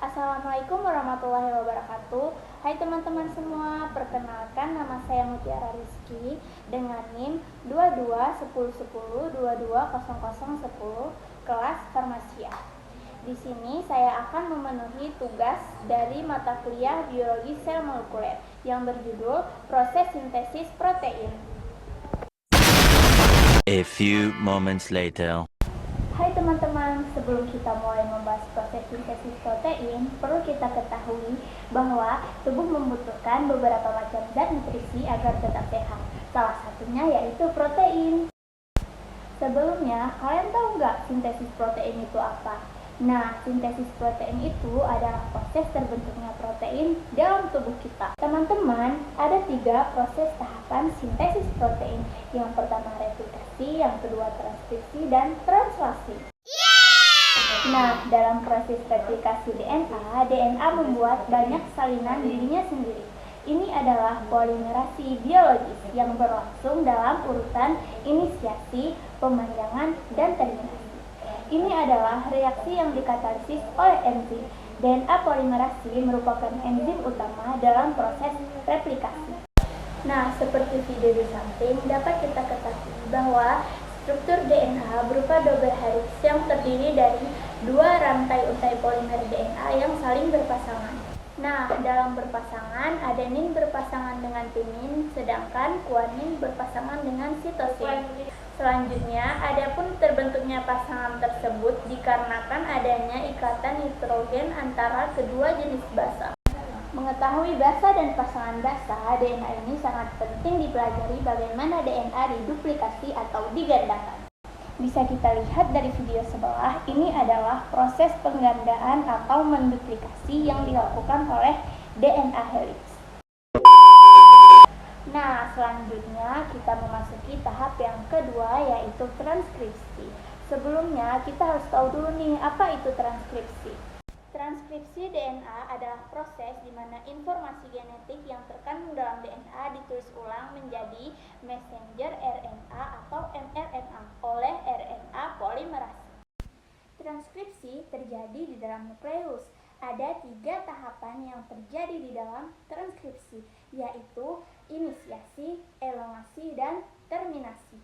Assalamualaikum warahmatullahi wabarakatuh. Hai teman-teman semua, perkenalkan nama saya Mutiara Rizky dengan NIM 221010220010 kelas Farmasia. Di sini saya akan memenuhi tugas dari mata kuliah Biologi Sel Molekuler yang berjudul Proses Sintesis Protein. A few moments later. Hai teman-teman, sebelum kita mulai membahas proses sintesis protein, perlu kita ketahui bahwa tubuh membutuhkan beberapa macam zat nutrisi agar tetap sehat. Salah satunya yaitu protein. Sebelumnya, kalian tahu nggak sintesis protein itu apa? Nah, sintesis protein itu adalah proses terbentuknya protein dalam tubuh kita. Teman-teman, ada 3 proses tahapan sintesis protein. Yang pertama replikasi, yang kedua transkripsi, dan translasi. Nah, dalam proses replikasi DNA membuat banyak salinan dirinya sendiri. Ini adalah polimerasi biologis yang berlangsung dalam urutan inisiasi, pemanjangan, dan terminasi. Ini adalah reaksi yang dikatalisis oleh enzim. DNA polimerasi merupakan enzim utama dalam proses replikasi. Nah, seperti video di samping, dapat kita ketahui bahwa struktur DNA berupa double helix yang terdiri dari 2 rantai untai polimer DNA yang saling berpasangan. Nah, dalam berpasangan, adenin berpasangan dengan timin, sedangkan guanin berpasangan dengan sitosin. Selanjutnya, adapun terbentuknya pasangan tersebut dikarenakan adanya ikatan nitrogen antara kedua jenis basa. Mengetahui basa dan pasangan basa DNA ini sangat penting dipelajari bagaimana DNA diduplikasi atau digandakan. Bisa kita lihat dari video sebelah, ini adalah proses penggandaan atau menduplikasi yang dilakukan oleh DNA helix. Nah, selanjutnya kita memasuki tahap yang kedua, yaitu transkripsi. Sebelumnya, kita harus tahu dulu nih, apa itu transkripsi. Transkripsi DNA adalah proses di mana informasi genetik yang terkandung dalam DNA ditulis ulang menjadi messenger RNA atau mRNA oleh RNA polimerase. Transkripsi terjadi di dalam nukleus. Ada 3 tahapan yang terjadi di dalam transkripsi, yaitu inisiasi, elongasi, dan terminasi.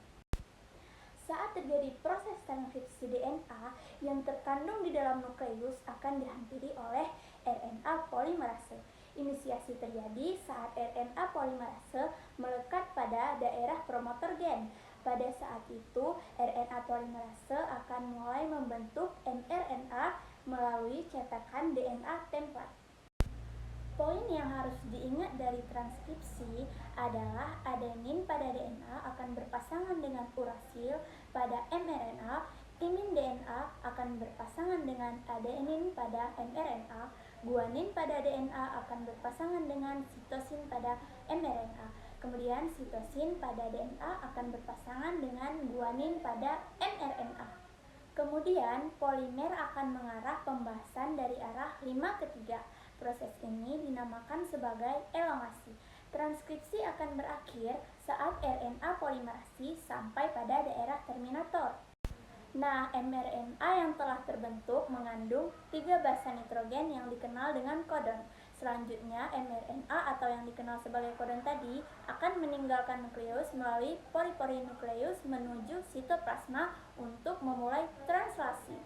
Saat terjadi proses transkripsi DNA, yang terkandung di dalam nukleus akan dihampiri oleh RNA polimerase. Inisiasi terjadi saat RNA polimerase melekat pada daerah promotor gen. Pada saat itu, RNA polimerase akan mulai membentuk mRNA melalui cetakan DNA template. Poin yang harus diingat dari transkripsi adalah adenin pada DNA akan berpasangan dengan urasil pada mRNA, timin DNA akan berpasangan dengan adenin pada mRNA, guanin pada DNA akan berpasangan dengan sitosin pada mRNA. Kemudian sitosin pada DNA akan berpasangan dengan guanin pada mRNA. Kemudian polimer akan mengarah pembahasan dari arah 5 ke 3. Proses ini dinamakan sebagai elongasi. Transkripsi akan berakhir saat RNA polimerasi sampai pada daerah terminator. Nah, mRNA yang telah terbentuk mengandung 3 basa nitrogen yang dikenal dengan kodon. Selanjutnya, mRNA atau yang dikenal sebagai kodon tadi akan meninggalkan nukleus melalui pori-pori nukleus menuju sitoplasma untuk memulai translasi.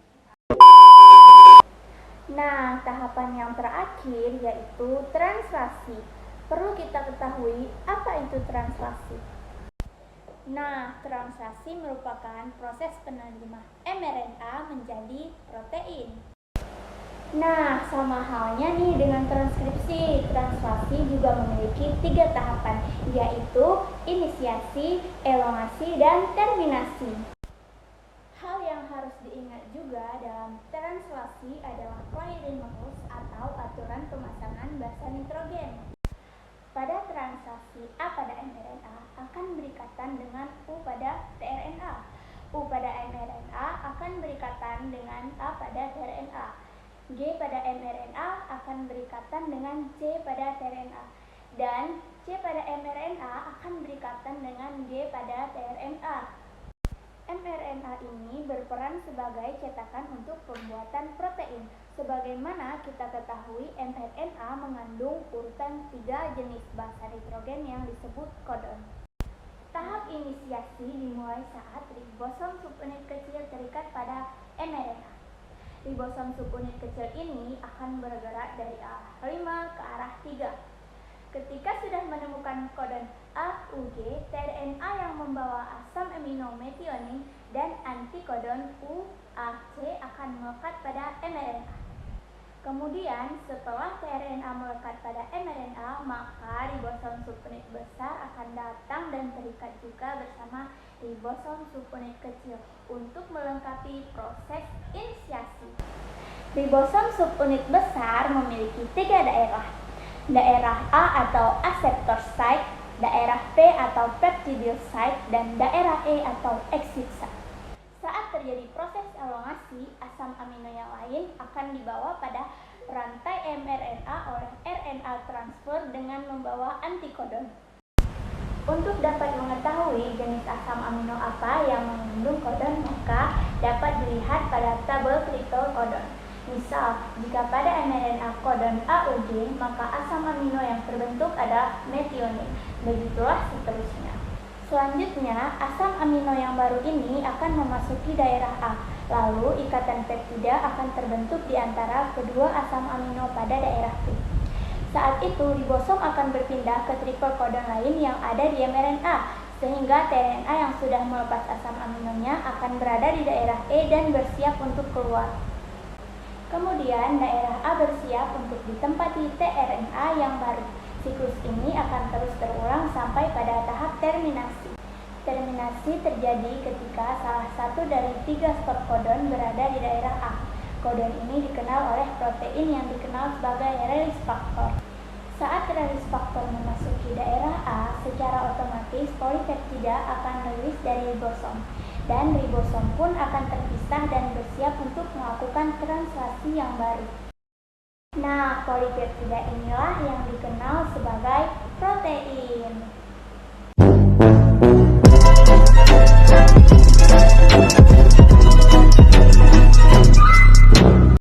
Nah, tahapan yang terakhir yaitu translasi. Perlu kita ketahui apa itu translasi. Nah, translasi merupakan proses penerima mRNA menjadi protein. Nah, sama halnya nih dengan transkripsi, translasi juga memiliki 3 tahapan, yaitu inisiasi, elongasi, dan terminasi. Hal yang harus diingat juga dalam translasi adalah Claydon rules atau aturan pemasangan basa nitrogen. Pada translasi A pada mRNA akan berikatan dengan U pada tRNA. U pada mRNA akan berikatan dengan A pada tRNA. G pada mRNA akan berikatan dengan C pada tRNA. Dan C pada mRNA akan berikatan dengan G pada tRNA. mRNA ini berperan sebagai cetakan untuk pembuatan protein. Sebagaimana kita ketahui, mRNA mengandung urutan 3 jenis basa nitrogen yang disebut kodon. Tahap inisiasi dimulai saat ribosom subunit kecil terikat pada mRNA. Ribosom subunit kecil ini akan bergerak dari arah 5 ke arah 3. Ketika sudah menemukan kodon AUG, tRNA yang membawa asam amino metionin dan antikodon UAC akan melekat pada mRNA. Kemudian, setelah tRNA melekat pada mRNA, maka ribosom subunit besar akan datang dan terikat juga bersama ribosom subunit kecil untuk melengkapi proses inisiasi. Ribosom subunit besar memiliki 3 daerah. Daerah A atau acceptor site, daerah P atau peptidyl site, dan daerah E atau exit site. Saat terjadi proses elongasi, asam amino yang lain akan dibawa pada rantai mRNA oleh RNA transfer dengan membawa antikodon. Untuk dapat mengetahui jenis asam amino apa yang mengandung kodon, maka dapat dilihat pada tabel triple kodon. Misal, jika pada mRNA kodon AUG, maka asam amino yang terbentuk adalah metionin. Begitulah seterusnya. Selanjutnya, asam amino yang baru ini akan memasuki daerah A. Lalu, ikatan peptida akan terbentuk di antara kedua asam amino pada daerah P. Saat itu, ribosom akan berpindah ke triple kodon lain yang ada di mRNA, sehingga tRNA yang sudah melepas asam aminonya akan berada di daerah E dan bersiap untuk keluar. Kemudian, daerah A bersiap untuk ditempati tRNA yang baru. Siklus ini akan terus berulang sampai pada tahap terminasi. Terminasi terjadi ketika salah satu dari 3 stop kodon berada di daerah A. Kodon ini dikenal oleh protein yang dikenal sebagai release factor. Saat release factor memasuki daerah A, secara otomatis polipeptida akan rilis dari ribosom. Dan ribosom pun akan terpisah dan bersiap untuk melakukan translasi yang baru. Nah, polipeptida inilah yang dikenal sebagai protein.